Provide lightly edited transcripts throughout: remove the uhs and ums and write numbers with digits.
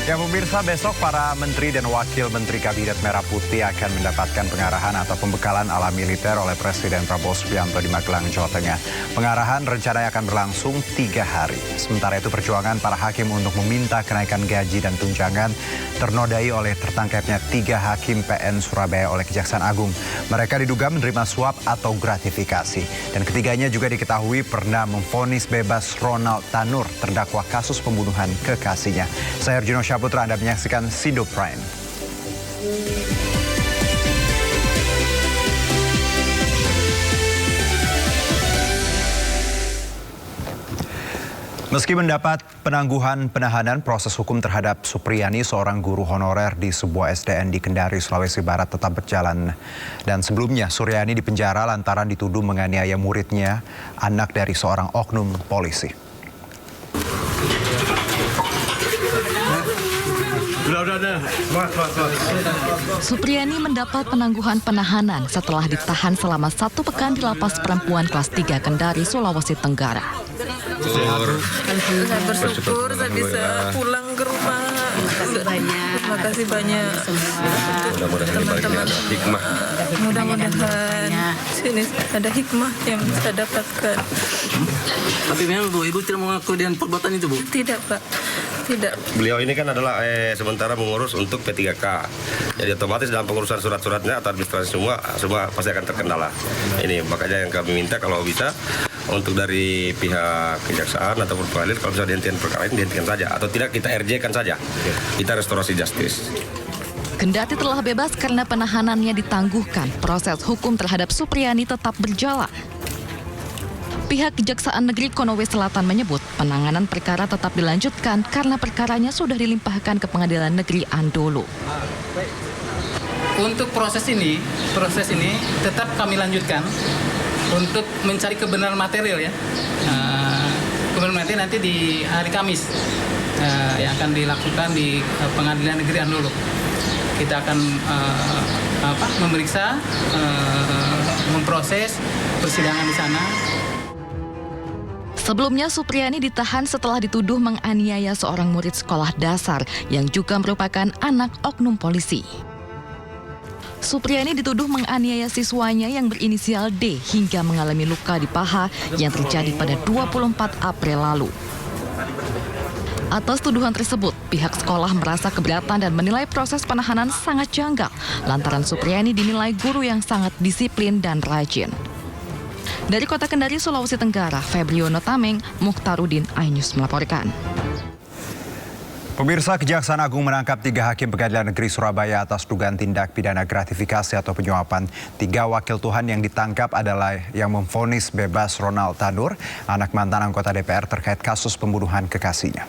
Ya pemirsa, besok para menteri dan wakil menteri Kabinet Merah Putih akan mendapatkan pengarahan atau pembekalan ala militer oleh Presiden Prabowo Subianto di Magelang, Jawa Tengah. Pengarahan rencananya akan berlangsung 3 hari. Sementara itu perjuangan para hakim untuk meminta kenaikan gaji dan tunjangan ternodai oleh tertangkapnya 3 hakim PN Surabaya oleh Kejaksaan Agung. Mereka diduga menerima suap atau gratifikasi. Dan ketiganya juga diketahui pernah memvonis bebas Ronald Tanur terdakwa kasus pembunuhan kekasihnya. Saya Arjuno Putra, Anda menyaksikan Sindo Prime. Meski mendapat penangguhan penahanan, proses hukum terhadap Supriyani, seorang guru honorer di sebuah SDN di Kendari, Sulawesi Barat tetap berjalan. Dan sebelumnya, Suryani dipenjara lantaran dituduh menganiaya muridnya, anak dari seorang oknum polisi. Supriyani mendapat penangguhan penahanan setelah ditahan selama 1 pekan di Lapas Perempuan kelas 3 Kendari, Sulawesi Tenggara. Saya bersyukur saya bisa pulang ke rumah. Terima kasih banyak teman-teman. Mudah-mudahan sini ada hikmah yang saya dapatkan. Tapi memang Bu, Ibu tidak mengakui dengan perbuatan itu, Bu? Tidak, Pak. Tidak. Beliau ini kan adalah sementara mengurus untuk P3K. Jadi otomatis dalam pengurusan surat-suratnya atau administrasi semua pasti akan terkendala. Ini makanya yang kami minta kalau bisa untuk dari pihak kejaksaan ataupun pengadilan kalau bisa dihentikan perkara ini dihentikan saja atau tidak kita RJ-kan saja. Kita restorasi justice. Kendati telah bebas karena penahanannya ditangguhkan, proses hukum terhadap Supriyani tetap berjalan. Pihak Kejaksaan Negeri Konawe Selatan menyebut penanganan perkara tetap dilanjutkan karena perkaranya sudah dilimpahkan ke Pengadilan Negeri Andolo. Untuk proses ini tetap kami lanjutkan untuk mencari kebenaran material ya. Kebenaran material nanti di hari Kamis yang akan dilakukan di Pengadilan Negeri Andolo. Kita akan memeriksa, memproses persidangan di sana. Sebelumnya, Supriyani ditahan setelah dituduh menganiaya seorang murid sekolah dasar yang juga merupakan anak oknum polisi. Supriyani dituduh menganiaya siswanya yang berinisial D hingga mengalami luka di paha yang terjadi pada 24 April lalu. Atas tuduhan tersebut, pihak sekolah merasa keberatan dan menilai proses penahanan sangat janggal lantaran Supriyani dinilai guru yang sangat disiplin dan rajin. Dari Kota Kendari, Sulawesi Tenggara, Febriono Tameng, Mukhtarudin, iNews melaporkan. Pemirsa, Kejaksaan Agung menangkap 3 hakim Pengadilan Negeri Surabaya atas dugaan tindak pidana gratifikasi atau penyuapan. 3 wakil Tuhan yang ditangkap adalah yang memvonis bebas Ronald Tanur, anak mantan anggota DPR terkait kasus pembunuhan kekasihnya.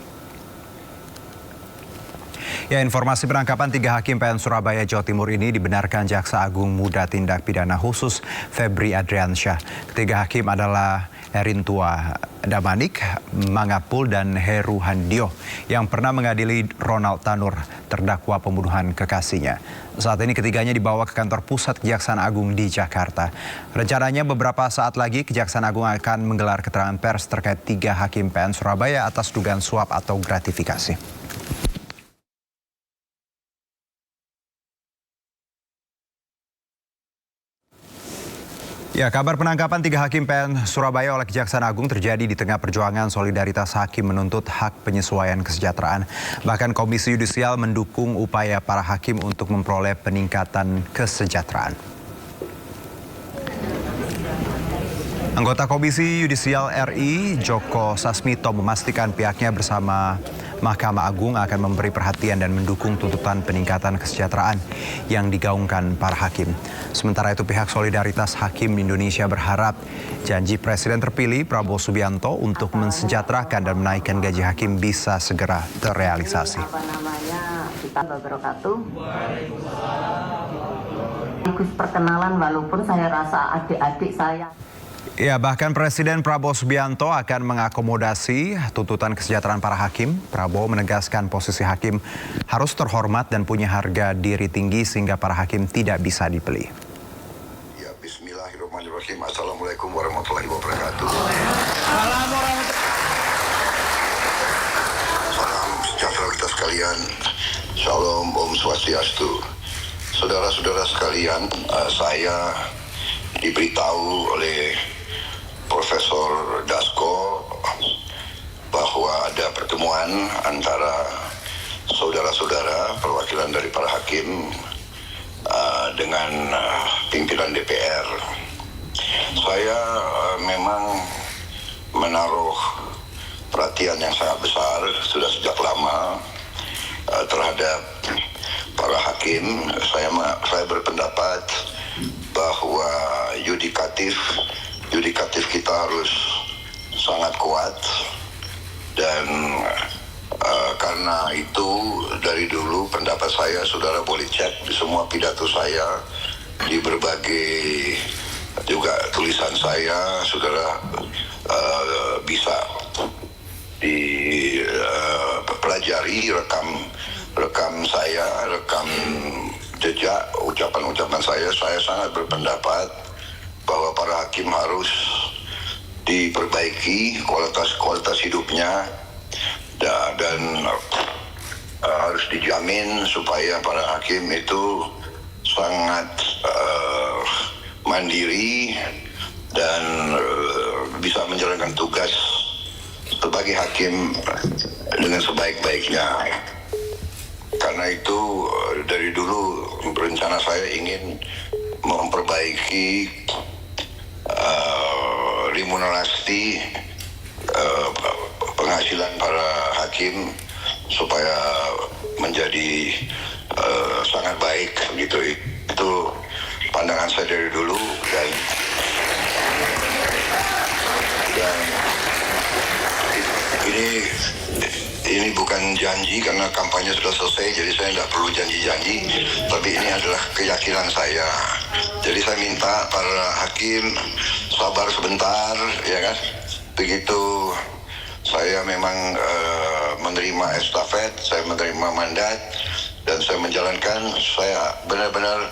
Ya, informasi penangkapan 3 hakim PN Surabaya, Jawa Timur ini dibenarkan Jaksa Agung Muda Tindak Pidana Khusus Febri Adriansyah. Ketiga hakim adalah Erintua Damanik, Mangapul, dan Heru Handio yang pernah mengadili Ronald Tanur terdakwa pembunuhan kekasihnya. Saat ini ketiganya dibawa ke kantor pusat Kejaksaan Agung di Jakarta. Rencananya beberapa saat lagi Kejaksaan Agung akan menggelar keterangan pers terkait 3 hakim PN Surabaya atas dugaan suap atau gratifikasi. Ya, kabar penangkapan 3 hakim PN Surabaya oleh Kejaksaan Agung terjadi di tengah perjuangan solidaritas hakim menuntut hak penyesuaian kesejahteraan. Bahkan Komisi Yudisial mendukung upaya para hakim untuk memperoleh peningkatan kesejahteraan. Anggota Komisi Yudisial RI, Joko Sasmito, memastikan pihaknya bersama Mahkamah Agung akan memberi perhatian dan mendukung tuntutan peningkatan kesejahteraan yang digaungkan para hakim. Sementara itu pihak Solidaritas Hakim Indonesia berharap janji Presiden terpilih Prabowo Subianto untuk mensejahterakan dan menaikkan gaji hakim bisa segera terrealisasi. Perkenalan walaupun saya rasa adik-adik saya. Ya, bahkan Presiden Prabowo Subianto akan mengakomodasi tuntutan kesejahteraan para hakim. Prabowo menegaskan posisi hakim harus terhormat dan punya harga diri tinggi sehingga para hakim tidak bisa dibeli. Ya, bismillahirrahmanirrahim. Assalamualaikum warahmatullahi wabarakatuh. Salam sejahtera kita sekalian, Shalom, Om Swastiastu. Saudara-saudara sekalian, saya diberitahu oleh Profesor Dasko bahwa ada pertemuan antara saudara-saudara perwakilan dari para hakim dengan pimpinan DPR. Saya memang menaruh perhatian yang sangat besar sudah sejak lama terhadap para hakim. Saya berpendapat bahwa yudikatif kita harus sangat kuat, dan karena itu dari dulu pendapat saya, saudara boleh cek di semua pidato saya, di berbagai juga tulisan saya, saudara bisa dipelajari rekam saya, rekam jejak ucapan-ucapan saya sangat berpendapat bahwa para hakim harus diperbaiki kualitas hidupnya, dan harus dijamin supaya para hakim itu sangat mandiri dan bisa menjalankan tugas sebagai hakim dengan sebaik-baiknya. Karena itu dari dulu rencana saya ingin memperbaiki remunerasi penghasilan para hakim supaya menjadi sangat baik gitu. Itu pandangan saya dari dulu, dan ini bukan janji karena kampanye sudah selesai, jadi saya tidak perlu janji-janji, tapi ini adalah keyakinan saya. Jadi saya minta para hakim sabar sebentar, ya kan. Begitu saya memang menerima estafet, saya menerima mandat, dan saya menjalankan, saya benar-benar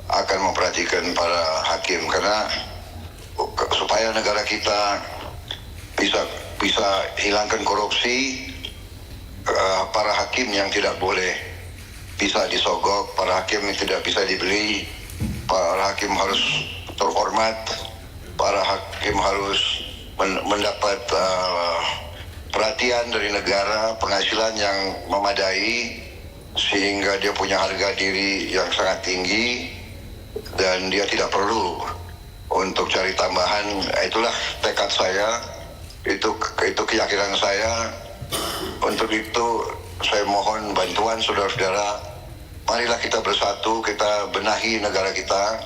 akan memperhatikan para hakim, karena supaya negara kita bisa hilangkan korupsi, para hakim yang tidak boleh bisa disogok, para hakim yang tidak bisa dibeli, para hakim harus terhormat, para hakim harus mendapat perhatian dari negara, penghasilan yang memadai sehingga dia punya harga diri yang sangat tinggi dan dia tidak perlu untuk cari tambahan. Itulah tekad saya, itu keyakinan saya. Untuk itu saya mohon bantuan saudara-saudara. Marilah kita bersatu, kita benahi negara kita.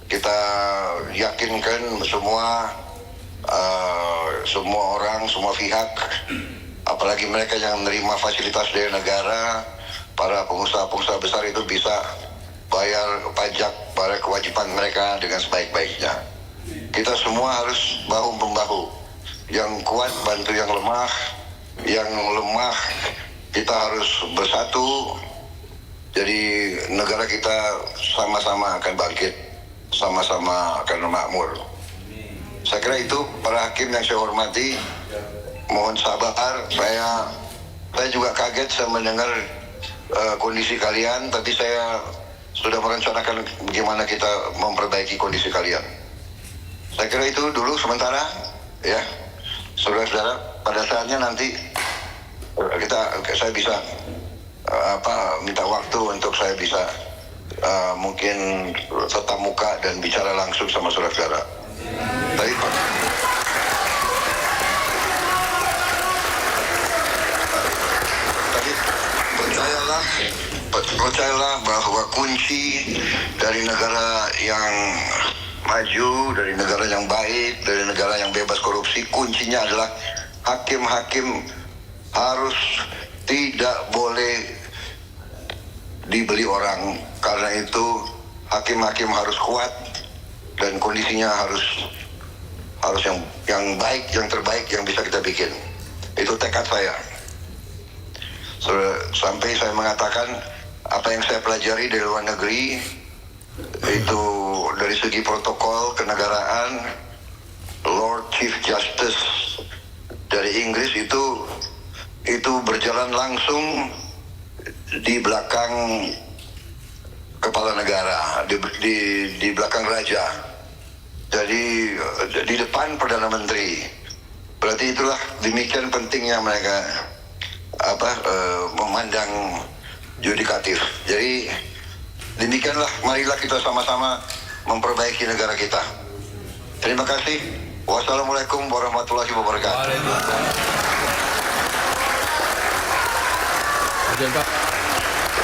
Kita yakinkan semua orang, semua pihak, apalagi mereka yang menerima fasilitas dari negara, para pengusaha-pengusaha besar itu bisa bayar pajak, pada kewajiban mereka dengan sebaik-baiknya. Kita semua harus bahu-membahu. Yang kuat bantu yang lemah, yang lemah kita harus bersatu. Jadi negara kita sama-sama akan bangkit, sama-sama akan makmur. Saya kira itu para hakim yang saya hormati, mohon sabar. Saya juga kaget saya mendengar kondisi kalian, tapi saya sudah merencanakan bagaimana kita memperbaiki kondisi kalian. Saya kira itu dulu sementara, ya, saudara-saudara. Pada saatnya nanti saya bisa minta waktu untuk saya bisa mungkin tetap muka dan bicara langsung sama saudara-saudara. Tapi percayalah bahwa kunci dari negara yang maju, dari negara yang baik, dari negara yang bebas korupsi, kuncinya adalah hakim-hakim harus tidak boleh dibeli orang. Karena itu hakim-hakim harus kuat dan kondisinya harus yang baik, yang terbaik yang bisa kita bikin. Itu tekad saya. Sampai saya mengatakan apa yang saya pelajari dari luar negeri itu dari segi protokol kenegaraan, Lord Chief Justice dari Inggris itu itu berjalan langsung di belakang kepala negara, di belakang raja. Jadi di depan Perdana Menteri. Berarti itulah demikian pentingnya mereka memandang yudikatif. Jadi demikianlah, marilah kita sama-sama memperbaiki negara kita. Terima kasih. Wassalamualaikum warahmatullahi wabarakatuh. Oke, Pak.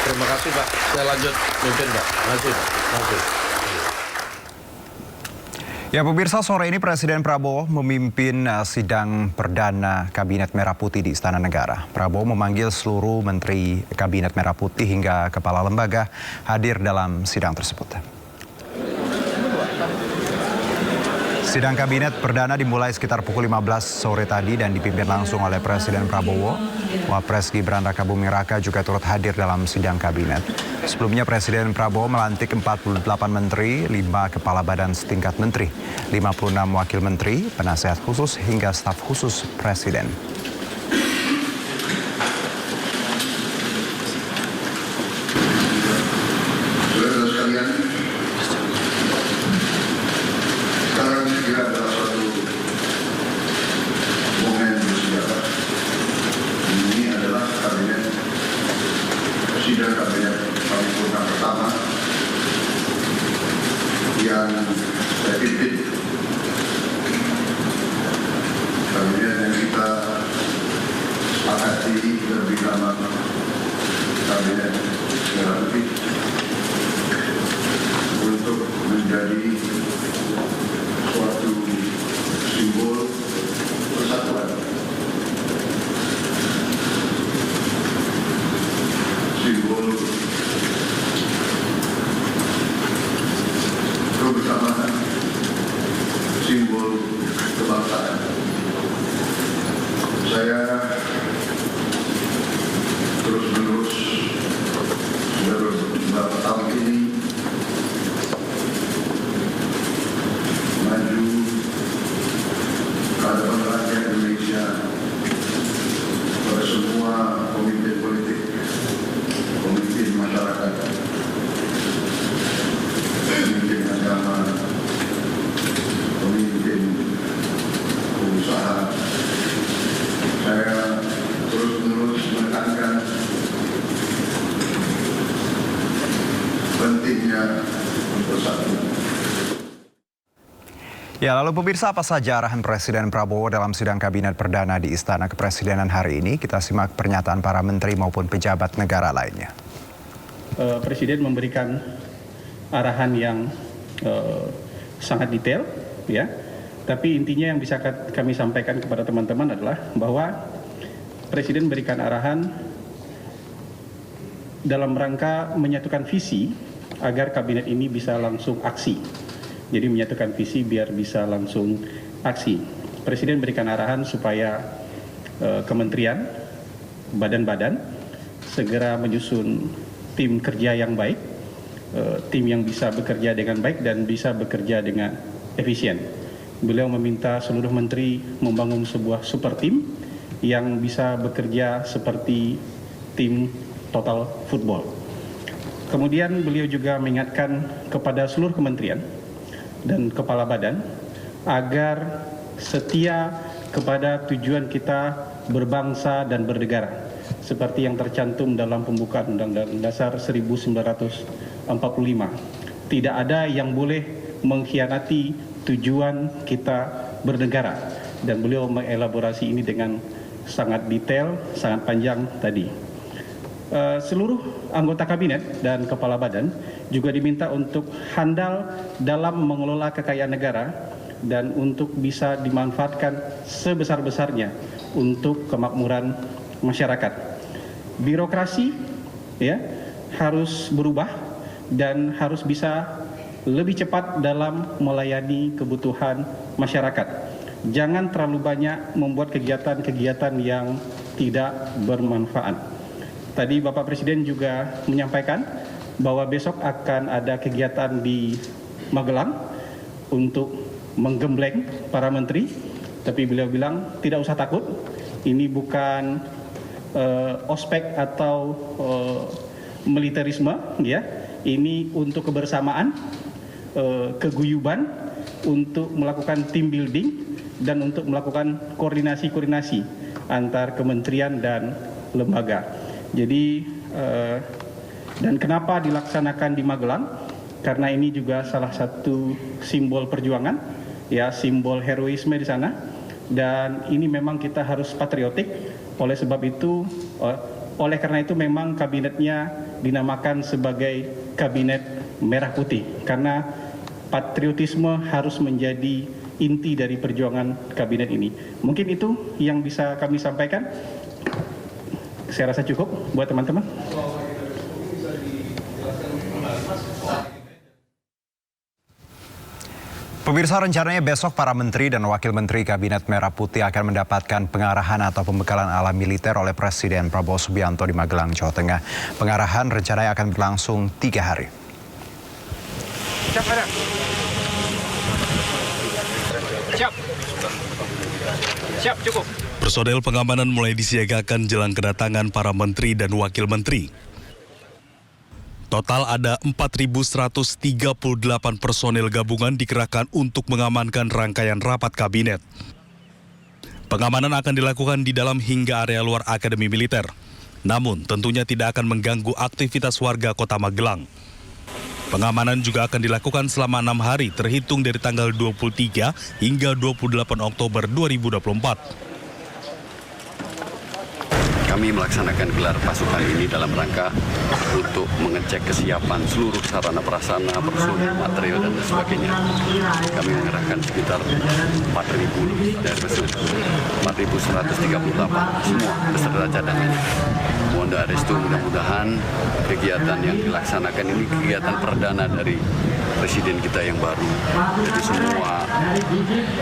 Terima kasih, Pak. Saya lanjut mimpin, Pak. Lanjut, Pak. Lanjut. Ya pemirsa, sore ini Presiden Prabowo memimpin sidang perdana Kabinet Merah Putih di Istana Negara. Prabowo memanggil seluruh Menteri Kabinet Merah Putih hingga kepala lembaga hadir dalam sidang tersebut. Sidang Kabinet Perdana dimulai sekitar pukul 15 sore tadi dan dipimpin langsung oleh Presiden Prabowo. Wapres Gibran Rakabuming Raka juga turut hadir dalam sidang Kabinet. Sebelumnya Presiden Prabowo melantik 48 menteri, 5 kepala badan setingkat menteri, 56 wakil menteri, penasehat khusus hingga staf khusus Presiden. Saudara sekalian, sekarang saya kira adalah suatu momen bersejarah. Ini adalah sidang kabinet paripurna pertama yang saya pimpin. Kabinet yang kita sepakati lebih lama Kabinet Merah Putih untuk menjadi suatu simbol persatuan, simbol kebersamaan, simbol kebangsaan. Saya terus-menerus sudah beberapa tahun ini maju ke hadapan rakyat Indonesia, pada semua pemimpin politik, pemimpin masyarakat, pemimpin agama, pemimpin pengusaha. Saya terus-menerus menekankan pentingnya bersatu. Ya, lalu pemirsa, apa saja arahan Presiden Prabowo dalam sidang Kabinet Perdana di Istana Kepresidenan hari ini? Kita simak pernyataan para menteri maupun pejabat negara lainnya. Presiden memberikan arahan yang sangat detail, ya. Tapi intinya yang bisa kami sampaikan kepada teman-teman adalah bahwa Presiden memberikan arahan dalam rangka menyatukan visi agar kabinet ini bisa langsung aksi. Jadi menyatukan visi biar bisa langsung aksi. Presiden berikan arahan supaya kementerian, badan-badan segera menyusun tim kerja yang baik, tim yang bisa bekerja dengan baik dan bisa bekerja dengan efisien. Beliau meminta seluruh menteri membangun sebuah super tim yang bisa bekerja seperti tim total football. Kemudian beliau juga mengingatkan kepada seluruh kementerian dan kepala badan agar setia kepada tujuan kita berbangsa dan bernegara seperti yang tercantum dalam pembukaan Undang-Undang Dasar 1945. Tidak ada yang boleh mengkhianati tujuan kita bernegara, dan beliau mengelaborasi ini dengan sangat detail, sangat panjang tadi. Seluruh anggota kabinet dan kepala badan juga diminta untuk handal dalam mengelola kekayaan negara dan untuk bisa dimanfaatkan sebesar-besarnya untuk kemakmuran masyarakat. Birokrasi ya harus berubah dan harus bisa lebih cepat dalam melayani kebutuhan masyarakat. Jangan terlalu banyak membuat kegiatan-kegiatan yang tidak bermanfaat. Tadi Bapak Presiden juga menyampaikan bahwa besok akan ada kegiatan di Magelang untuk menggembleng para menteri. Tapi beliau bilang tidak usah takut, ini bukan ospek atau militerisme, ya, ini untuk kebersamaan, keguyuban, untuk melakukan team building dan untuk melakukan koordinasi antar kementerian dan lembaga. Jadi dan kenapa dilaksanakan di Magelang? Karena ini juga salah satu simbol perjuangan, ya, simbol heroisme di sana. Dan ini memang kita harus patriotik. Oleh sebab itu, oleh karena itu memang kabinetnya dinamakan sebagai Kabinet Merah Putih, karena patriotisme harus menjadi inti dari perjuangan kabinet ini. Mungkin itu yang bisa kami sampaikan. Saya rasa cukup buat teman-teman. Pemirsa, rencananya besok para menteri dan wakil menteri Kabinet Merah Putih akan mendapatkan pengarahan atau pembekalan ala militer oleh Presiden Prabowo Subianto di Magelang, Jawa Tengah. Pengarahan rencananya akan berlangsung 3 hari. Siap, cukup. Personel pengamanan mulai disiagakan jelang kedatangan para menteri dan wakil menteri. Total ada 4.138 personel gabungan dikerahkan untuk mengamankan rangkaian rapat kabinet. Pengamanan akan dilakukan di dalam hingga area luar Akademi Militer. Namun tentunya tidak akan mengganggu aktivitas warga Kota Magelang. Pengamanan juga akan dilakukan selama 6 hari terhitung dari tanggal 23 hingga 28 Oktober 2024. Kami melaksanakan gelar pasukan ini dalam rangka untuk mengecek kesiapan seluruh sarana prasarana, personil, material, dan sebagainya. Kami mengerahkan sekitar 4.000 dari 4.138 semua beserta cadangannya. Mohon doa restu, mudah-mudahan kegiatan yang dilaksanakan ini kegiatan perdana dari Presiden kita yang baru. Jadi semua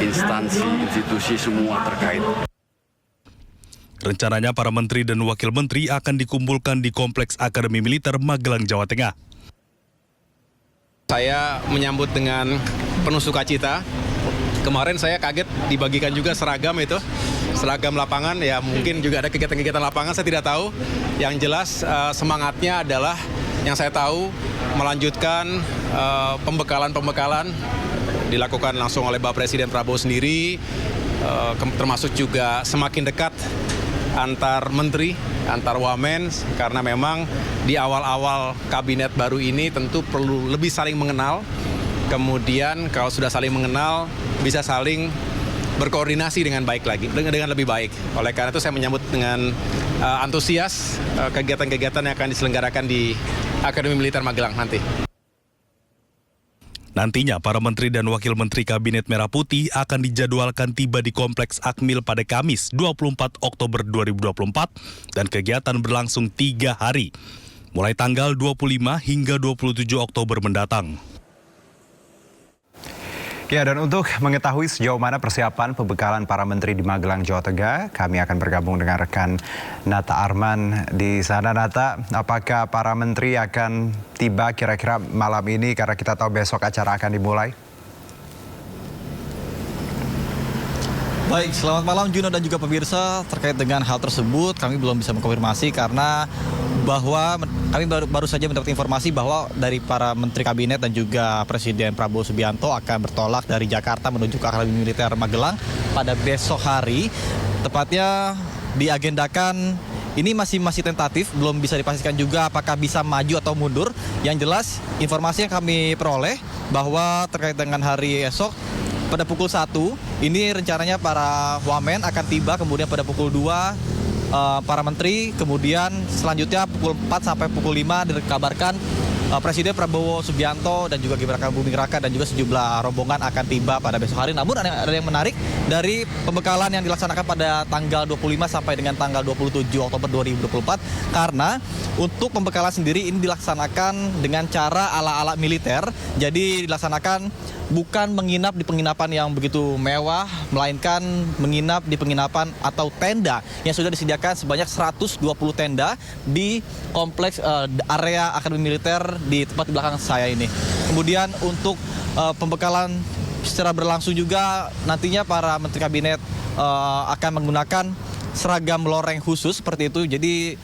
instansi, institusi semua terkait. Rencananya para menteri dan wakil menteri akan dikumpulkan di Kompleks Akademi Militer Magelang, Jawa Tengah. Saya menyambut dengan penuh sukacita. Kemarin saya kaget dibagikan juga seragam itu. Seragam lapangan, ya mungkin juga ada kegiatan-kegiatan lapangan, saya tidak tahu. Yang jelas semangatnya adalah yang saya tahu melanjutkan pembekalan dilakukan langsung oleh Bapak Presiden Prabowo sendiri, termasuk juga semakin dekat antar menteri, antar wamen, karena memang di awal-awal kabinet baru ini tentu perlu lebih saling mengenal. Kemudian kalau sudah saling mengenal, bisa saling berkoordinasi dengan baik lagi, dengan lebih baik. Oleh karena itu saya menyambut dengan antusias kegiatan-kegiatan yang akan diselenggarakan di Akademi Militer Magelang nanti. Nantinya para menteri dan wakil menteri Kabinet Merah Putih akan dijadwalkan tiba di Kompleks Akmil pada Kamis 24 Oktober 2024 dan kegiatan berlangsung 3 hari, mulai tanggal 25 hingga 27 Oktober mendatang. Ya, dan untuk mengetahui sejauh mana persiapan pembekalan para menteri di Magelang, Jawa Tengah, kami akan bergabung dengan rekan Nata Arman di sana. Nata, apakah para menteri akan tiba kira-kira malam ini karena kita tahu besok acara akan dimulai? Baik, selamat malam Juno dan juga pemirsa. Terkait dengan hal tersebut, kami belum bisa mengkonfirmasi karena bahwa kami baru saja mendapat informasi bahwa dari para menteri kabinet dan juga Presiden Prabowo Subianto akan bertolak dari Jakarta menuju ke Akademi Militer Magelang pada besok hari. Tepatnya diagendakan, ini masih tentatif, belum bisa dipastikan juga apakah bisa maju atau mundur. Yang jelas, informasi yang kami peroleh bahwa terkait dengan hari esok, pada pukul 1, ini rencananya para wamen akan tiba, kemudian pada pukul 2 para menteri, kemudian selanjutnya pukul 4 sampai pukul 5 dikabarkan Presiden Prabowo Subianto dan juga Gibran Raka Buming Raka dan juga sejumlah rombongan akan tiba pada besok hari. Namun ada yang menarik dari pembekalan yang dilaksanakan pada tanggal 25 sampai dengan tanggal 27 Oktober 2024 karena untuk pembekalan sendiri ini dilaksanakan dengan cara ala-ala militer. Jadi dilaksanakan bukan menginap di penginapan yang begitu mewah, melainkan menginap di penginapan atau tenda yang sudah disediakan sebanyak 120 tenda di kompleks area Akademi Militer di tempat di belakang saya ini. Kemudian untuk pembekalan secara berlangsung juga nantinya para menteri kabinet akan menggunakan seragam loreng khusus seperti itu. Jadi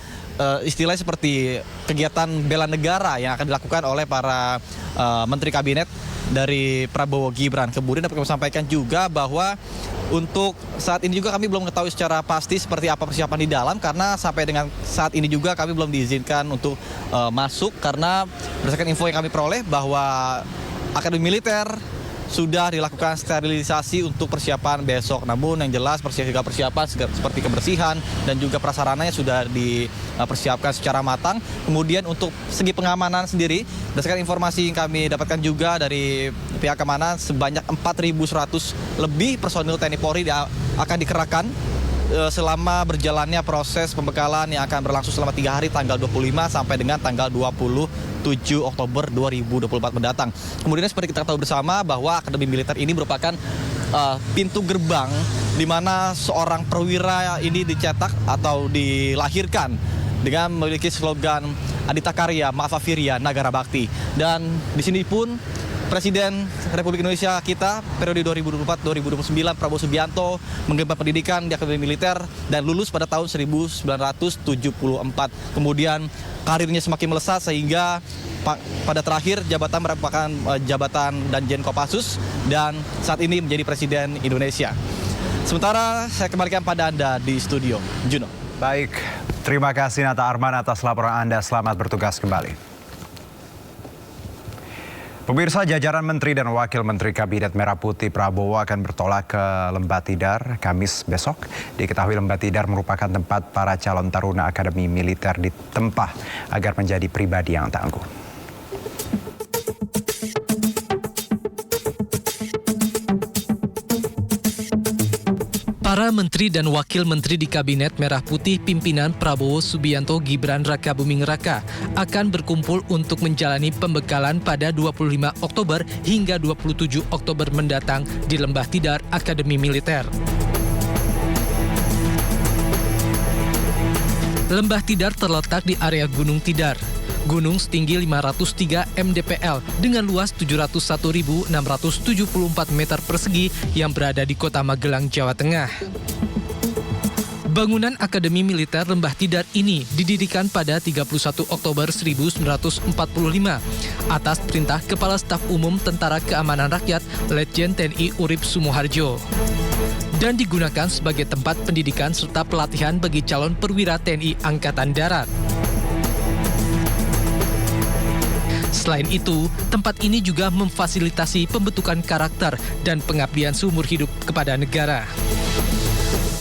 istilahnya seperti kegiatan bela negara yang akan dilakukan oleh para menteri kabinet dari Prabowo Gibran. Kemudian dapat kami sampaikan juga bahwa untuk saat ini juga kami belum mengetahui secara pasti seperti apa persiapan di dalam, karena sampai dengan saat ini juga kami belum diizinkan untuk masuk, karena berdasarkan info yang kami peroleh bahwa Akademi Militer sudah dilakukan sterilisasi untuk persiapan besok. Namun yang jelas persiapan seperti kebersihan dan juga prasarananya sudah dipersiapkan secara matang. Kemudian untuk segi pengamanan sendiri, berdasarkan informasi yang kami dapatkan juga dari pihak keamanan, sebanyak 4.100 lebih personil TNI Polri akan dikerahkan selama berjalannya proses pembekalan yang akan berlangsung selama 3 hari, tanggal 25 sampai dengan tanggal 27 Oktober 2024 mendatang. Kemudian seperti kita tahu bersama bahwa Akademi Militer ini merupakan pintu gerbang di mana seorang perwira ini dicetak atau dilahirkan dengan memiliki slogan Adita Karya Ma'afa Firya Nagara Bakti. Dan di sini pun Presiden Republik Indonesia kita periode 2024-2029 Prabowo Subianto menggemban pendidikan di Akademi Militer dan lulus pada tahun 1974. Kemudian karirnya semakin melesat sehingga pada terakhir jabatan merupakan jabatan Danjen Kopassus dan saat ini menjadi Presiden Indonesia. Sementara saya kembalikan pada Anda di studio. Juno. Baik, terima kasih Nata Arman atas laporan Anda. Selamat bertugas kembali. Pemirsa, jajaran Menteri dan Wakil Menteri Kabinet Merah Putih Prabowo akan bertolak ke Lembah Tidar Kamis besok. Diketahui Lembah Tidar merupakan tempat para calon taruna Akademi Militer ditempah agar menjadi pribadi yang tangguh. Para menteri dan wakil menteri di Kabinet Merah Putih pimpinan Prabowo Subianto Gibran Raka Buming Raka akan berkumpul untuk menjalani pembekalan pada 25 Oktober hingga 27 Oktober mendatang di Lembah Tidar Akademi Militer. Lembah Tidar terletak di area Gunung Tidar. Gunung setinggi 503 mdpl dengan luas 701.674 meter persegi yang berada di Kota Magelang, Jawa Tengah. Bangunan Akademi Militer Lembah Tidar ini didirikan pada 31 Oktober 1945 atas perintah Kepala Staf Umum Tentara Keamanan Rakyat Letjen TNI Urip Sumoharjo dan digunakan sebagai tempat pendidikan serta pelatihan bagi calon perwira TNI Angkatan Darat. Selain itu, tempat ini juga memfasilitasi pembentukan karakter dan pengabdian seumur hidup kepada negara.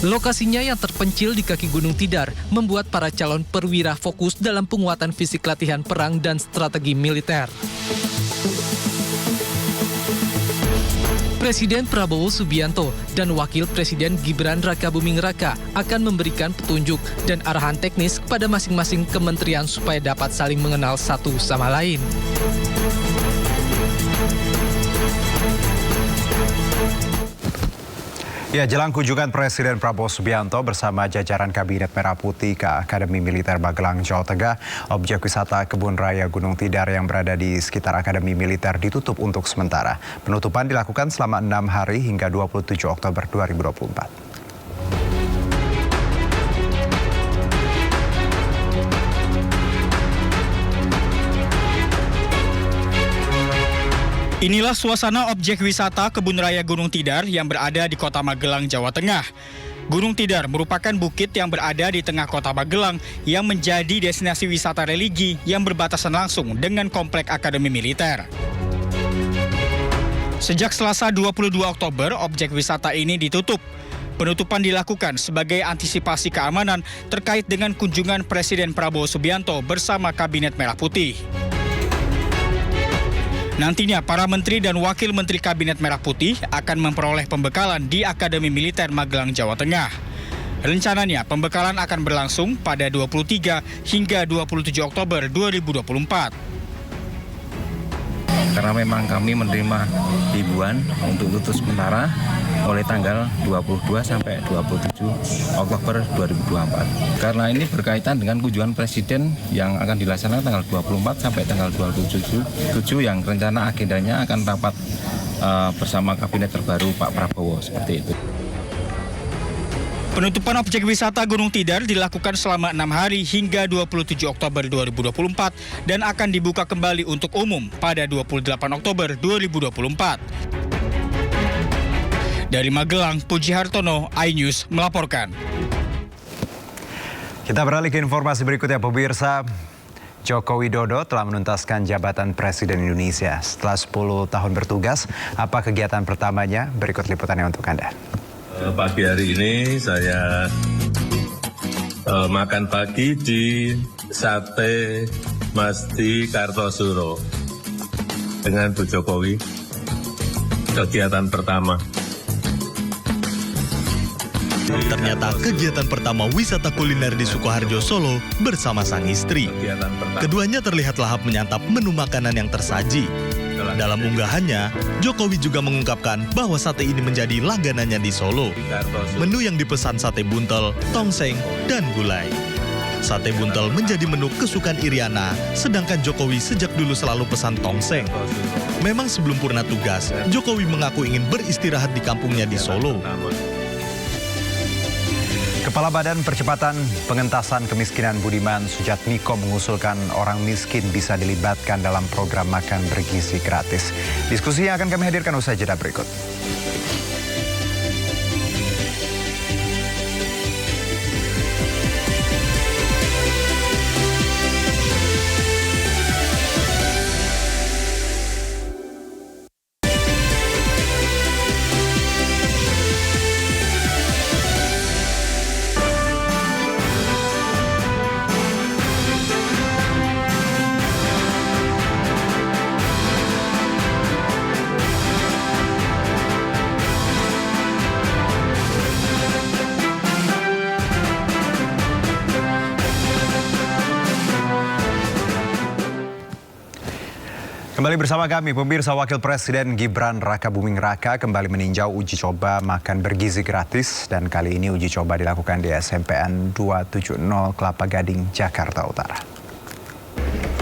Lokasinya yang terpencil di kaki Gunung Tidar membuat para calon perwira fokus dalam penguatan fisik latihan perang dan strategi militer. Presiden Prabowo Subianto dan Wakil Presiden Gibran Raka Buming Raka akan memberikan petunjuk dan arahan teknis kepada masing-masing kementerian supaya dapat saling mengenal satu sama lain. Ya, jelang kunjungan Presiden Prabowo Subianto bersama jajaran Kabinet Merah Putih ke Akademi Militer Magelang, Jawa Tengah, objek wisata Kebun Raya Gunung Tidar yang berada di sekitar Akademi Militer ditutup untuk sementara. Penutupan dilakukan selama 6 hari hingga 27 Oktober 2024. Inilah suasana objek wisata Kebun Raya Gunung Tidar yang berada di Kota Magelang, Jawa Tengah. Gunung Tidar merupakan bukit yang berada di tengah Kota Magelang yang menjadi destinasi wisata religi yang berbatasan langsung dengan Komplek Akademi Militer. Sejak Selasa 22 Oktober, objek wisata ini ditutup. Penutupan dilakukan sebagai antisipasi keamanan terkait dengan kunjungan Presiden Prabowo Subianto bersama Kabinet Merah Putih. Nantinya para menteri dan wakil menteri Kabinet Merah Putih akan memperoleh pembekalan di Akademi Militer Magelang, Jawa Tengah. Rencananya pembekalan akan berlangsung pada 23 hingga 27 Oktober 2024. Karena memang kami menerima himbauan untuk tutup sementara mulai tanggal 22 sampai 27 Oktober 2024. Karena ini berkaitan dengan kunjungan Presiden yang akan dilaksanakan tanggal 24 sampai tanggal 27 yang rencana agendanya akan rapat bersama Kabinet terbaru Pak Prabowo, seperti itu. Penutupan objek wisata Gunung Tidar dilakukan selama 6 hari hingga 27 Oktober 2024 dan akan dibuka kembali untuk umum pada 28 Oktober 2024. Dari Magelang, Puji Hartono, iNews melaporkan. Kita beralih ke informasi berikutnya, pemirsa. Joko Widodo telah menuntaskan jabatan Presiden Indonesia. Setelah 10 tahun bertugas, apa kegiatan pertamanya? Berikut liputannya untuk Anda. Pagi hari ini saya makan pagi di Sate Masdi Kartosuro dengan Bu Jokowi. Kegiatan pertama. Ternyata kegiatan pertama wisata kuliner di Sukoharjo, Solo bersama sang istri. Keduanya terlihat lahap menyantap menu makanan yang tersaji. Dalam unggahannya, Jokowi juga mengungkapkan bahwa sate ini menjadi langganannya di Solo. Menu yang dipesan sate buntel, tongseng, dan gulai. Sate buntel menjadi menu kesukaan Iriana, sedangkan Jokowi sejak dulu selalu pesan tongseng. Memang sebelum purna tugas, Jokowi mengaku ingin beristirahat di kampungnya di Solo. Kepala Badan Percepatan Pengentasan Kemiskinan Budiman Sujatmiko mengusulkan orang miskin bisa dilibatkan dalam program makan bergizi gratis. Diskusi yang akan kami hadirkan usai jeda berikut. Kembali bersama kami, pemirsa. Wakil Presiden Gibran Rakabuming Raka kembali meninjau uji coba makan bergizi gratis dan kali ini uji coba dilakukan di SMPN 270 Kelapa Gading, Jakarta Utara.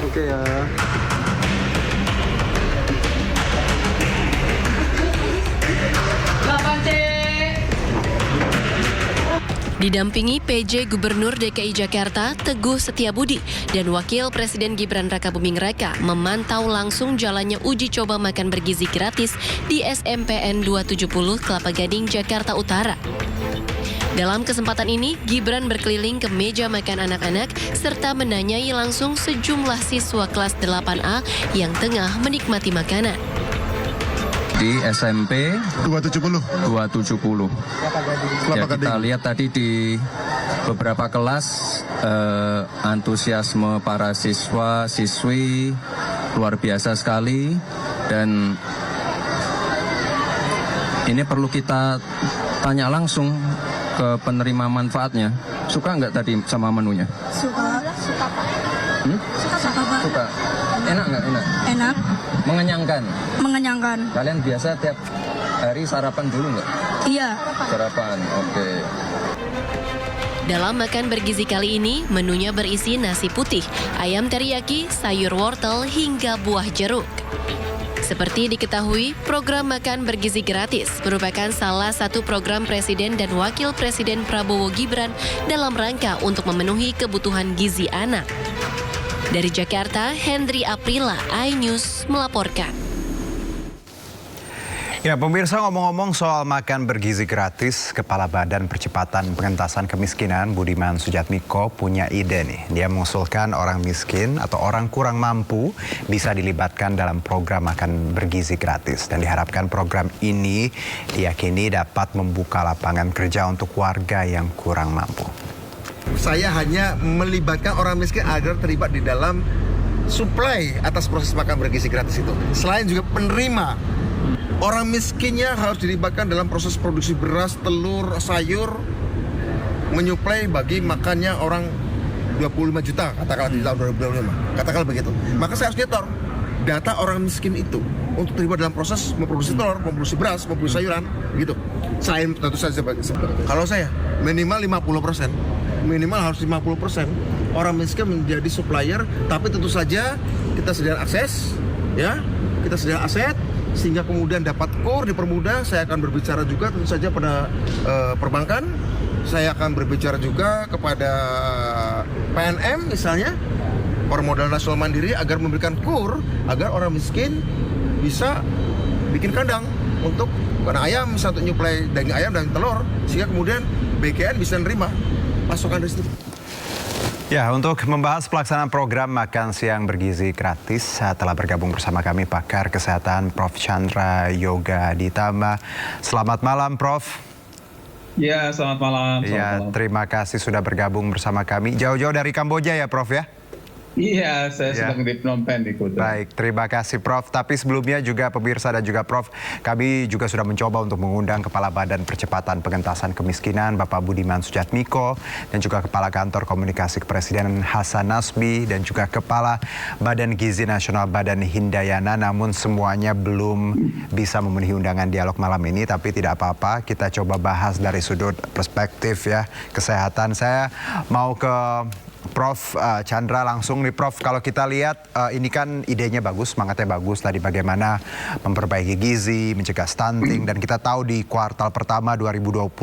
Oke ya. Didampingi PJ Gubernur DKI Jakarta Teguh Setiabudi dan Wakil Presiden Gibran Rakabuming Raka memantau langsung jalannya uji coba makan bergizi gratis di SMPN 270 Kelapa Gading, Jakarta Utara. Dalam kesempatan ini, Gibran berkeliling ke meja makan anak-anak serta menanyai langsung sejumlah siswa kelas 8A yang tengah menikmati makanan. Di SMP 270. Ya, kita lihat tadi di beberapa kelas antusiasme para siswa-siswi luar biasa sekali dan ini perlu kita tanya langsung ke penerima manfaatnya. Suka nggak tadi sama menunya? Suka Pak. Suka. Enak nggak? Enak. Mengenyangkan. Kalian biasa tiap hari sarapan dulu nggak? Iya. Sarapan, oke. Dalam makan bergizi kali ini, menunya berisi nasi putih, ayam teriyaki, sayur wortel, hingga buah jeruk. Seperti diketahui, program makan bergizi gratis merupakan salah satu program Presiden dan Wakil Presiden Prabowo Gibran dalam rangka untuk memenuhi kebutuhan gizi anak. Dari Jakarta, Hendri Aprila, iNews melaporkan. Ya, pemirsa, ngomong-ngomong soal makan bergizi gratis, Kepala Badan Percepatan Pengentasan Kemiskinan Budiman Sujatmiko punya ide nih. Dia mengusulkan orang miskin atau orang kurang mampu bisa dilibatkan dalam program makan bergizi gratis. Dan diharapkan program ini diyakini dapat membuka lapangan kerja untuk warga yang kurang mampu. Saya hanya melibatkan orang miskin agar terlibat di dalam suplai atas proses makan bergizi gratis itu. Selain juga penerima, orang miskinnya harus dilibatkan dalam proses produksi beras, telur, sayur, menyuplai bagi makannya orang 25 juta, katakanlah di tahun 2025. Katakanlah begitu. Maka saya harus nyetor data orang miskin itu untuk terlibat dalam proses memproduksi telur, memproduksi beras, memproduksi sayuran, gitu. Selain tentu saja, kalau saya minimal 50%. Minimal harus 50% orang miskin menjadi supplier, tapi tentu saja kita sediakan akses, ya, kita sediakan aset sehingga kemudian dapat core dipermudah. Saya akan berbicara juga tentu saja pada perbankan Saya akan berbicara juga kepada PNM misalnya, Permodal Nasional Mandiri, agar memberikan kur agar orang miskin bisa bikin kandang untuk ayam, satu nyuplai daging ayam dan telur, sehingga kemudian BKN bisa nerima pasokan dari situ. Ya, untuk membahas pelaksanaan program makan siang bergizi gratis, telah bergabung bersama kami pakar kesehatan Prof. Chandra Yoga Ditama. Selamat malam, Prof. Ya, selamat malam. Ya, terima kasih sudah bergabung bersama kami. Jauh-jauh dari Kamboja ya, Prof ya? Iya, saya sedang di Phnom Penh di Kuta. Baik, terima kasih Prof. Tapi sebelumnya juga pemirsa dan juga Prof, kami juga sudah mencoba untuk mengundang Kepala Badan Percepatan Pengentasan Kemiskinan Bapak Budiman Sujatmiko, dan juga Kepala Kantor Komunikasi Kepresidenan Hasan Nasbi, dan juga Kepala Badan Gizi Nasional Badan Hindayana. Namun semuanya belum bisa memenuhi undangan dialog malam ini, tapi tidak apa-apa, kita coba bahas dari sudut perspektif ya kesehatan. Saya mau ke Prof. Chandra langsung nih, Prof. Kalau kita lihat ini kan idenya bagus, semangatnya bagus tadi, bagaimana memperbaiki gizi, mencegah stunting, dan kita tahu di kuartal pertama 2025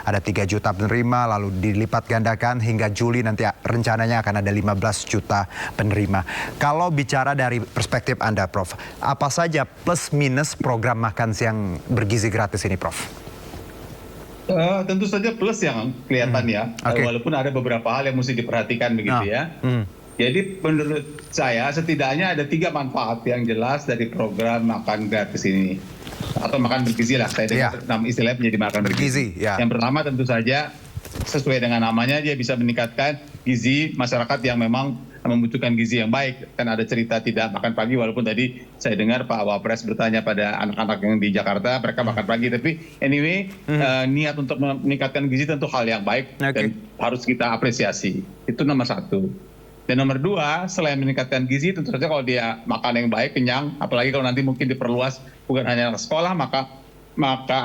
ada 3 juta penerima, lalu dilipat gandakan hingga Juli nanti rencananya akan ada 15 juta penerima. Kalau bicara dari perspektif Anda, Prof, apa saja plus minus program makan siang bergizi gratis ini, Prof? Tentu saja plus yang kelihatan ya, walaupun ada beberapa hal yang mesti diperhatikan begitu ya. Jadi menurut saya setidaknya ada 3 manfaat yang jelas dari program makan gratis ini, atau makan bergizi lah, saya dengar nama istilahnya menjadi makan bergizi. Yang pertama tentu saja sesuai dengan namanya, dia bisa meningkatkan gizi masyarakat yang memang membutuhkan gizi yang baik. Kan ada cerita tidak makan pagi, walaupun tadi saya dengar Pak Wapres bertanya pada anak-anak yang di Jakarta, mereka makan pagi. Tapi anyway, niat untuk meningkatkan gizi tentu hal yang baik dan harus kita apresiasi. Itu nomor 1. Dan nomor 2, selain meningkatkan gizi, tentu saja kalau dia makan yang baik, kenyang, apalagi kalau nanti mungkin diperluas bukan hanya sekolah, maka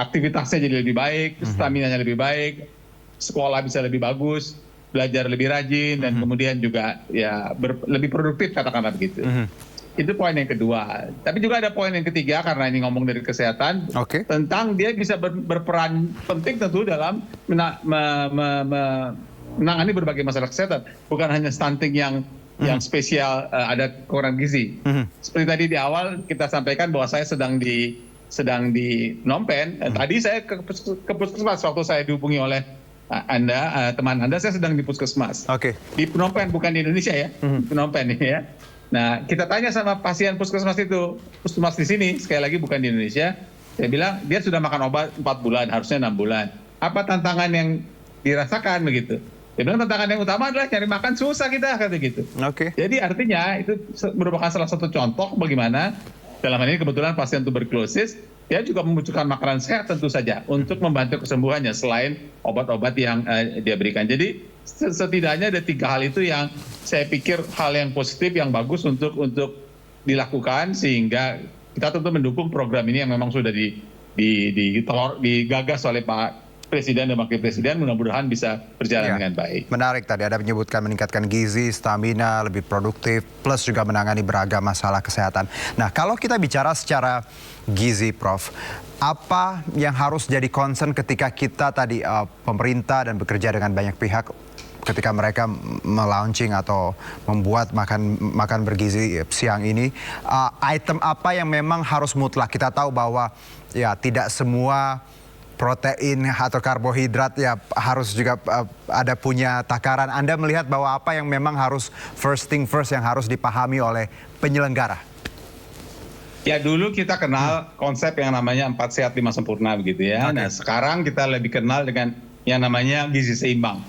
aktivitasnya jadi lebih baik, stamina-nya lebih baik, sekolah bisa lebih bagus, belajar lebih rajin, dan kemudian juga ya lebih produktif, katakanlah begitu. Itu poin yang kedua. Tapi juga ada poin yang ketiga, karena ini ngomong dari kesehatan, tentang dia bisa berperan penting tentu dalam menangani berbagai masalah kesehatan. Bukan hanya stunting yang spesial, ada kekurangan gizi. Seperti tadi di awal kita sampaikan bahwa saya sedang di Phnom Penh. Tadi saya ke puskesmas waktu saya dihubungi oleh teman Anda, saya sedang di puskesmas. Di Phnom Penh, bukan di Indonesia ya, Phnom Penh ya. Nah, kita tanya sama pasien puskesmas itu, puskesmas di sini, sekali lagi bukan di Indonesia. Saya bilang, dia sudah makan obat 4 bulan, harusnya 6 bulan. Apa tantangan yang dirasakan begitu? Dia bilang tantangan yang utama adalah cari makan susah kita, kata gitu. Jadi artinya itu merupakan salah satu contoh bagaimana dalam hal ini kebetulan pasien tuberkulosis, dia juga membutuhkan makanan sehat tentu saja untuk membantu kesembuhannya selain obat-obat yang dia berikan. Jadi setidaknya ada 3 hal itu yang saya pikir hal yang positif, yang bagus untuk dilakukan, sehingga kita tentu mendukung program ini yang memang sudah digagas oleh Pak Presiden dan Wakil Presiden, mudah-mudahan bisa berjalan dengan baik. Menarik tadi Anda menyebutkan meningkatkan gizi, stamina, lebih produktif, plus juga menangani beragam masalah kesehatan. Nah, kalau kita bicara secara gizi, Prof, apa yang harus jadi concern ketika kita tadi pemerintah dan bekerja dengan banyak pihak ketika mereka melaunching atau membuat makan bergizi siang ini, item apa yang memang harus mutlak? Kita tahu bahwa ya tidak semua protein atau karbohidrat ya harus juga ada punya takaran. Anda melihat bahwa apa yang memang harus first thing first yang harus dipahami oleh penyelenggara? Ya, dulu kita kenal konsep yang namanya 4 sehat 5 sempurna begitu ya. Nah, sekarang kita lebih kenal dengan yang namanya gizi seimbang.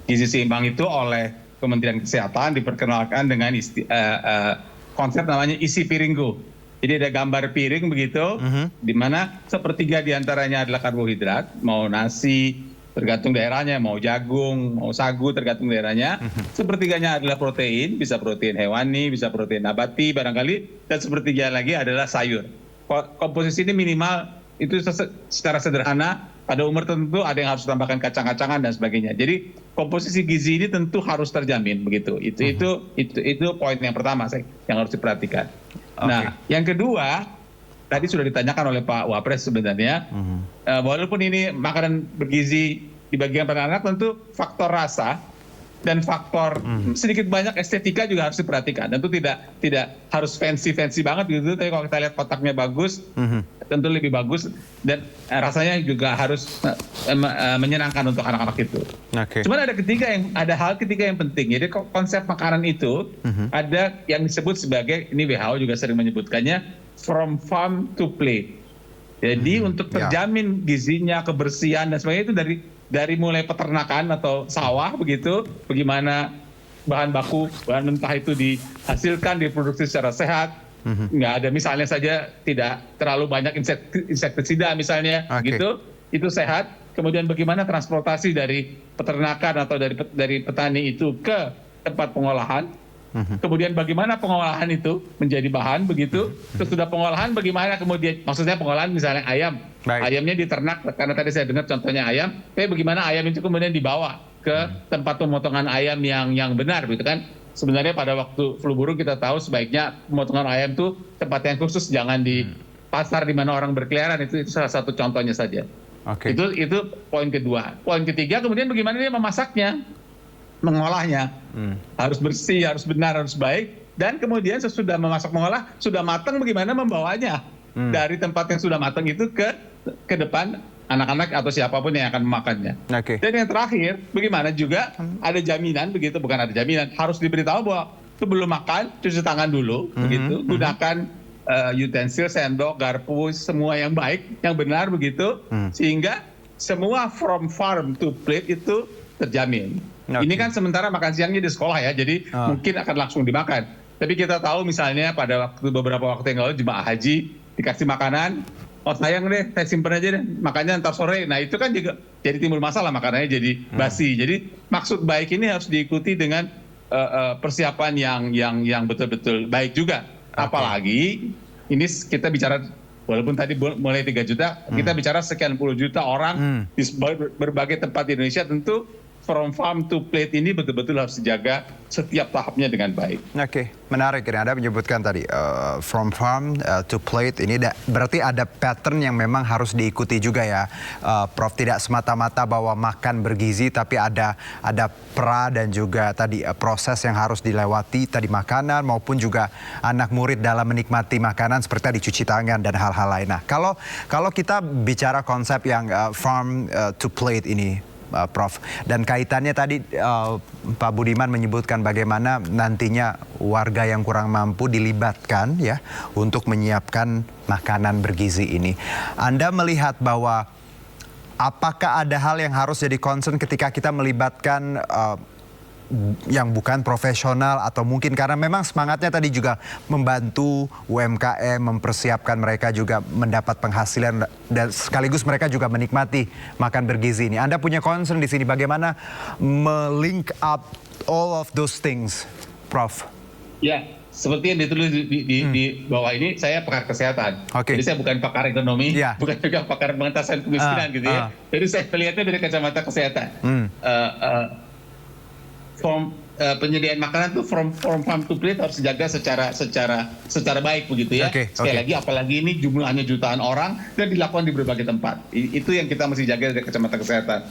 Gizi seimbang itu oleh Kementerian Kesehatan diperkenalkan dengan konsep namanya isi piringku. Jadi ada gambar piring begitu, di mana sepertiga diantaranya adalah karbohidrat, mau nasi tergantung daerahnya, mau jagung, mau sagu tergantung daerahnya. Sepertiganya adalah protein, bisa protein hewani, bisa protein nabati barangkali, dan sepertiga lagi adalah sayur. Komposisi ini minimal itu secara sederhana, pada umur tertentu ada yang harus tambahkan kacang-kacangan dan sebagainya. Jadi komposisi gizi ini tentu harus terjamin begitu. Itu poin yang pertama yang harus diperhatikan. Nah, yang kedua, tadi sudah ditanyakan oleh Pak Wapres sebenarnya, walaupun ini makanan bergizi di bagian anak tentu faktor rasa dan faktor sedikit banyak estetika juga harus diperhatikan. Tentu tidak harus fancy banget gitu, tapi kalau kita lihat kotaknya bagus, tentu lebih bagus dan rasanya juga harus menyenangkan untuk anak-anak itu. Cuman ada hal ketiga yang penting. Jadi konsep makanan itu ada yang disebut sebagai, ini WHO juga sering menyebutkannya, from farm to plate. Jadi untuk terjamin gizinya, kebersihan dan sebagainya itu dari mulai peternakan atau sawah begitu, bagaimana bahan baku, bahan mentah itu dihasilkan, diproduksi secara sehat, nggak ada misalnya saja tidak terlalu banyak insektisida misalnya, gitu, itu sehat. Kemudian bagaimana transportasi dari peternakan atau dari petani itu ke tempat pengolahan. Kemudian bagaimana pengolahan itu menjadi bahan begitu. Terus sudah pengolahan bagaimana kemudian, maksudnya pengolahan misalnya ayam. Ayamnya diternak, karena tadi saya dengar contohnya ayam, tapi bagaimana ayam itu kemudian dibawa ke tempat pemotongan ayam yang benar gitu kan. Sebenarnya pada waktu flu burung kita tahu sebaiknya pemotongan ayam itu tempat yang khusus, jangan di pasar di mana orang berkeliaran, itu salah satu contohnya saja. Itu poin kedua. Poin ketiga kemudian bagaimana dia memasaknya, mengolahnya. Harus bersih, harus benar, harus baik. Dan kemudian sesudah memasak mengolah, sudah matang bagaimana membawanya dari tempat yang sudah matang itu ke depan anak-anak atau siapapun yang akan memakannya. Dan yang terakhir, bagaimana juga ada jaminan begitu, bukan ada jaminan, harus diberitahu bahwa sebelum makan cuci tangan dulu, begitu, gunakan utensil, sendok, garpu, semua yang baik, yang benar begitu, sehingga semua from farm to plate itu terjamin. Ini kan sementara makan siangnya di sekolah ya, jadi mungkin akan langsung dimakan. Tapi kita tahu misalnya pada beberapa waktu yang lalu jemaah haji dikasih makanan, oh sayang deh, saya simpen aja deh, makannya ntar sore. Nah itu kan juga jadi timbul masalah, makanannya jadi basi. Jadi maksud baik ini harus diikuti dengan persiapan yang betul-betul baik juga. Apalagi ini kita bicara, walaupun tadi mulai 3 juta, kita bicara sekian puluh juta orang di berbagai tempat di Indonesia, tentu from farm to plate ini betul-betul harus dijaga setiap tahapnya dengan baik. Menarik ini Anda menyebutkan tadi from farm to plate ini berarti ada pattern yang memang harus diikuti juga ya, Prof. Tidak semata-mata bahwa makan bergizi, tapi ada pra dan juga tadi proses yang harus dilewati, tadi makanan maupun juga anak murid dalam menikmati makanan seperti tadi cuci tangan dan hal-hal lain. Nah, kalau kita bicara konsep yang farm to plate ini, Prof. Dan kaitannya tadi Pak Budiman menyebutkan bagaimana nantinya warga yang kurang mampu dilibatkan ya untuk menyiapkan makanan bergizi ini. Anda melihat bahwa apakah ada hal yang harus jadi concern ketika kita melibatkan yang bukan profesional, atau mungkin karena memang semangatnya tadi juga membantu UMKM, mempersiapkan mereka juga mendapat penghasilan dan sekaligus mereka juga menikmati makan bergizi ini. Anda punya concern di sini bagaimana melink up all of those things, Prof? Ya, seperti yang ditulis di bawah ini, saya pakar kesehatan. Jadi saya bukan pakar ekonomi, bukan juga pakar pengentasan kemiskinan gitu ya. Jadi saya melihatnya dari kacamata kesehatan. Penyediaan makanan itu from farm to plate harus dijaga secara baik begitu ya. Sekali lagi, apalagi ini jumlahnya jutaan orang dan dilakukan di berbagai tempat. Itu yang kita mesti jaga dari kacamata kesehatan.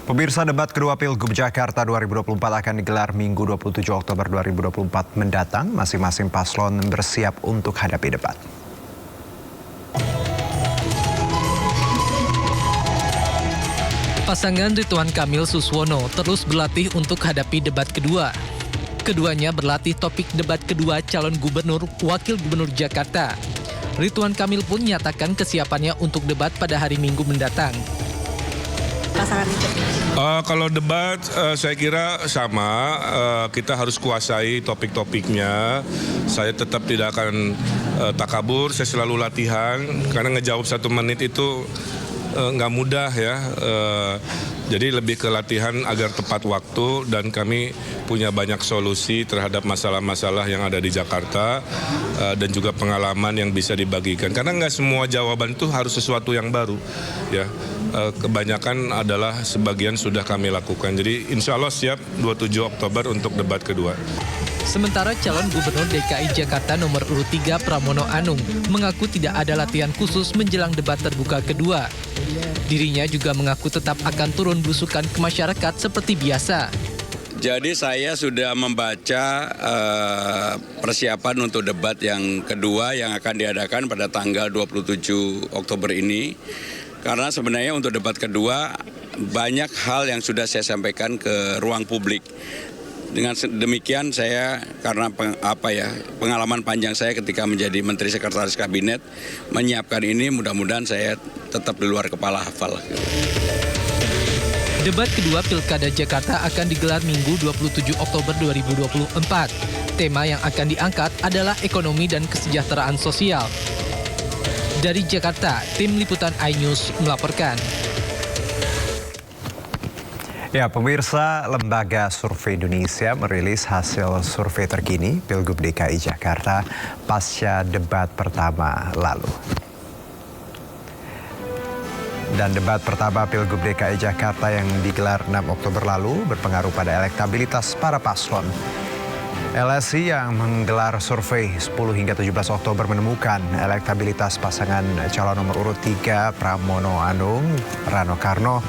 Pemirsa, debat kedua Pilgub Jakarta 2024 akan digelar Minggu 27 Oktober 2024 mendatang. Masing-masing paslon bersiap untuk hadapi debat. Pasangan Ridwan Kamil Suswono terus berlatih untuk hadapi debat kedua. Keduanya berlatih topik debat kedua calon gubernur wakil gubernur Jakarta. Ridwan Kamil pun menyatakan kesiapannya untuk debat pada hari Minggu mendatang. Kalau debat saya kira sama, kita harus kuasai topik-topiknya. Saya tetap tidak akan takabur, saya selalu latihan karena ngejawab 1 menit itu nggak mudah ya. Jadi lebih ke latihan agar tepat waktu dan kami punya banyak solusi terhadap masalah-masalah yang ada di Jakarta dan juga pengalaman yang bisa dibagikan. Karena nggak semua jawaban itu harus sesuatu yang baru, ya. Kebanyakan adalah sebagian sudah kami lakukan. Jadi insya Allah siap 27 Oktober untuk debat kedua. Sementara calon gubernur DKI Jakarta nomor urut 3 Pramono Anung mengaku tidak ada latihan khusus menjelang debat terbuka kedua. Dirinya juga mengaku tetap akan turun belusukan ke masyarakat seperti biasa. Jadi saya sudah membaca persiapan untuk debat yang kedua yang akan diadakan pada tanggal 27 Oktober ini. Karena sebenarnya untuk debat kedua banyak hal yang sudah saya sampaikan ke ruang publik. Dengan demikian saya karena pengalaman panjang saya ketika menjadi Menteri Sekretaris Kabinet menyiapkan ini, mudah-mudahan saya tetap di luar kepala hafal. Debat kedua Pilkada Jakarta akan digelar Minggu 27 Oktober 2024. Tema yang akan diangkat adalah ekonomi dan kesejahteraan sosial. Dari Jakarta, tim liputan iNews melaporkan. Ya, pemirsa, Lembaga Survei Indonesia merilis hasil survei terkini Pilgub DKI Jakarta pasca debat pertama lalu. Dan debat pertama Pilgub DKI Jakarta yang digelar 6 Oktober lalu berpengaruh pada elektabilitas para paslon. LSI yang menggelar survei 10 hingga 17 Oktober menemukan elektabilitas pasangan calon nomor urut 3 Pramono Anung, Rano Karno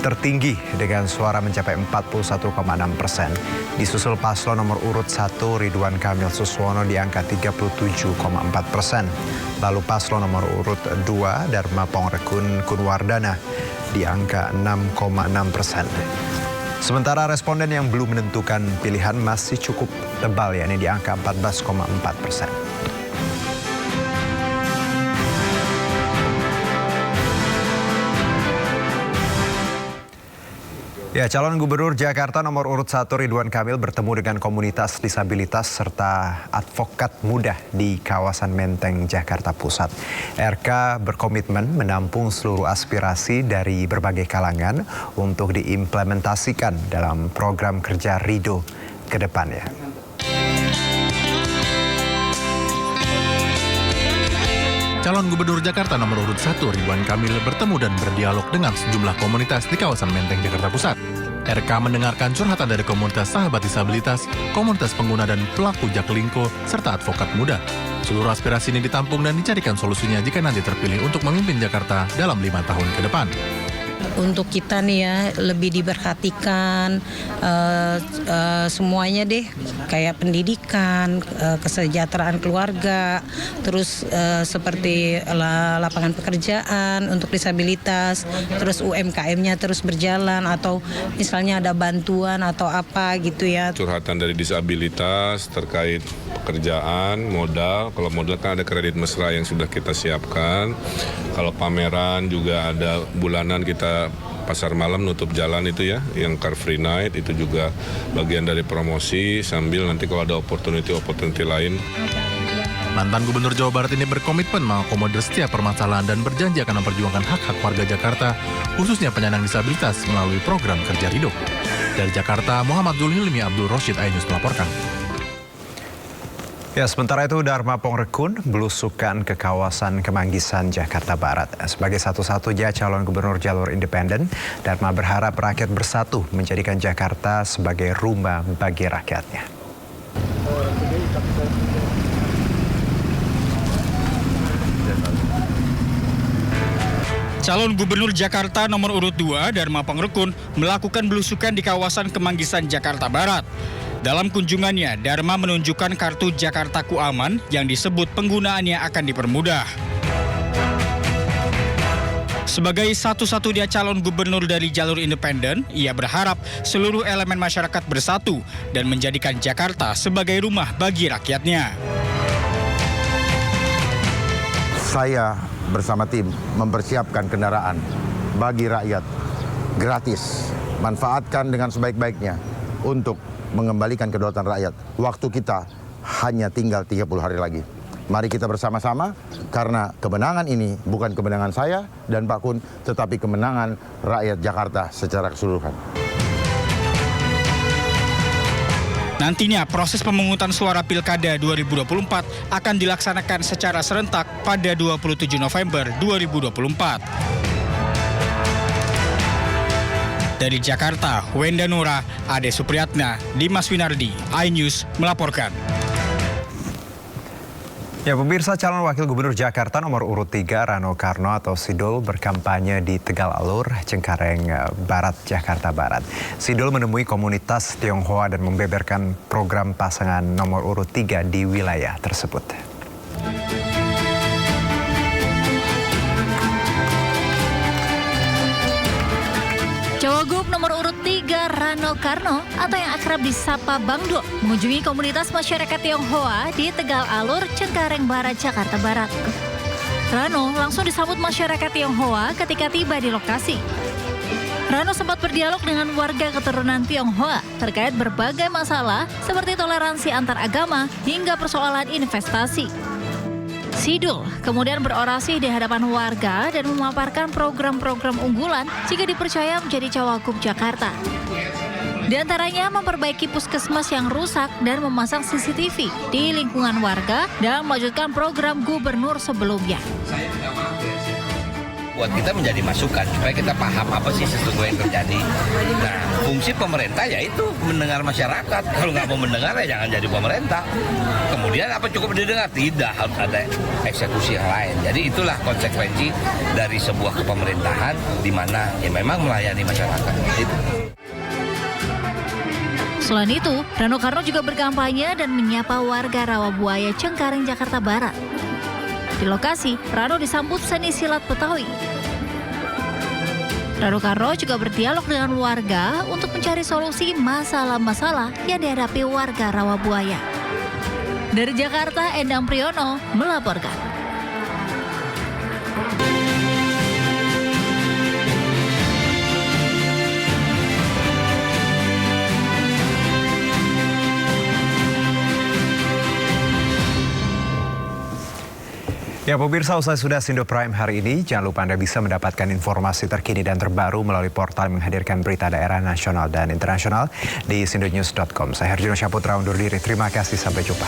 tertinggi dengan suara mencapai 41,6%. Disusul paslon nomor urut 1 Ridwan Kamil Suswono di angka 37,4%. Lalu paslon nomor urut 2 Dharma Pongrekun Kunwardana di angka 6,6%. Sementara responden yang belum menentukan pilihan masih cukup tebal, yakni di angka 14,4%. Ya, calon gubernur Jakarta nomor urut 1 Ridwan Kamil bertemu dengan komunitas disabilitas serta advokat muda di kawasan Menteng, Jakarta Pusat. RK berkomitmen menampung seluruh aspirasi dari berbagai kalangan untuk diimplementasikan dalam program kerja Ridho ke depannya. Calon Gubernur Jakarta nomor urut 1 Ridwan Kamil bertemu dan berdialog dengan sejumlah komunitas di kawasan Menteng, Jakarta Pusat. RK mendengarkan curhatan dari komunitas sahabat disabilitas, komunitas pengguna dan pelaku Jaklingko, serta advokat muda. Seluruh aspirasi ini ditampung dan dicarikan solusinya jika nanti terpilih untuk memimpin Jakarta dalam 5 tahun ke depan. Untuk kita nih ya, lebih diperhatikan semuanya deh, kayak pendidikan, kesejahteraan keluarga, terus seperti lapangan pekerjaan untuk disabilitas, terus UMKM-nya terus berjalan, atau misalnya ada bantuan atau apa gitu ya. Curhatan dari disabilitas terkait pekerjaan, modal. Kalau modal kan ada kredit mesra yang sudah kita siapkan. Kalau pameran juga ada bulanan kita pasar malam nutup jalan itu ya, yang Car Free Night itu juga bagian dari promosi sambil nanti kalau ada opportunity lain. Mantan Gubernur Jawa Barat ini berkomitmen mengakomodir setiap permasalahan dan berjanji akan memperjuangkan hak-hak warga Jakarta, khususnya penyandang disabilitas melalui program kerja Ridho. Dari Jakarta, Muhammad Zulhilmi Abdul Roshid iNews melaporkan. Ya, sementara itu Dharma Pongrekun belusukan ke kawasan Kemanggisan, Jakarta Barat. Sebagai satu-satunya calon gubernur jalur independen, Dharma berharap rakyat bersatu menjadikan Jakarta sebagai rumah bagi rakyatnya. Calon Gubernur Jakarta nomor urut 2 Dharma Pongrekun melakukan belusukan di kawasan Kemanggisan, Jakarta Barat. Dalam kunjungannya, Dharma menunjukkan kartu Jakartaku Aman yang disebut penggunaannya akan dipermudah. Sebagai satu-satunya calon gubernur dari jalur independen, ia berharap seluruh elemen masyarakat bersatu dan menjadikan Jakarta sebagai rumah bagi rakyatnya. Saya bersama tim mempersiapkan kendaraan bagi rakyat gratis. Manfaatkan dengan sebaik-baiknya untuk mengembalikan kedaulatan rakyat. Waktu kita hanya tinggal 30 hari lagi. Mari kita bersama-sama, karena kemenangan ini bukan kemenangan saya dan Pak Kun, tetapi kemenangan rakyat Jakarta secara keseluruhan. Nantinya proses pemungutan suara Pilkada 2024 akan dilaksanakan secara serentak pada 27 November 2024. Dari Jakarta, Wenda Nura, Ade Supriyatna, Dimas Winardi, iNews melaporkan. Ya, pemirsa, calon wakil gubernur Jakarta nomor urut 3 Rano Karno atau Sidul berkampanye di Tegal Alur, Cengkareng Barat, Jakarta Barat. Sidul menemui komunitas Tionghoa dan membeberkan program pasangan nomor urut 3 di wilayah tersebut. Cawagup nomor urut 3 Rano Karno atau yang akrab disapa Bang Do mengunjungi komunitas masyarakat Tionghoa di Tegal Alur, Cengkareng Barat, Jakarta Barat. Rano langsung disambut masyarakat Tionghoa ketika tiba di lokasi. Rano sempat berdialog dengan warga keturunan Tionghoa terkait berbagai masalah seperti toleransi antar agama hingga persoalan investasi. Sidul kemudian berorasi di hadapan warga dan memaparkan program-program unggulan jika dipercaya menjadi Cawagup Jakarta. Di antaranya memperbaiki puskesmas yang rusak dan memasang CCTV di lingkungan warga dan melanjutkan program gubernur sebelumnya. Buat kita menjadi masukan supaya kita paham apa sih sesungguhnya yang terjadi. Nah, fungsi pemerintah yaitu mendengar masyarakat. Kalau nggak mau mendengar ya jangan jadi pemerintah. Kemudian apa cukup didengar? Tidak, harus ada eksekusi yang lain. Jadi itulah konsekuensi dari sebuah kepemerintahan di mana ya memang melayani masyarakat. Itu. Selain itu, Rano Karno juga berkampanye dan menyapa warga Rawabuaya, Cengkareng, Jakarta Barat. Di lokasi, Rano disambut seni silat Betawi. Rano Karno juga berdialog dengan warga untuk mencari solusi masalah-masalah yang dihadapi warga Rawabuaya. Dari Jakarta, Endang Priyono melaporkan. Ya, pemirsa, usai sudah Sindo Prime hari ini, jangan lupa Anda bisa mendapatkan informasi terkini dan terbaru melalui portal yang menghadirkan berita daerah nasional dan internasional di sindonews.com. Saya Herjino Syaputra undur diri. Terima kasih, sampai jumpa.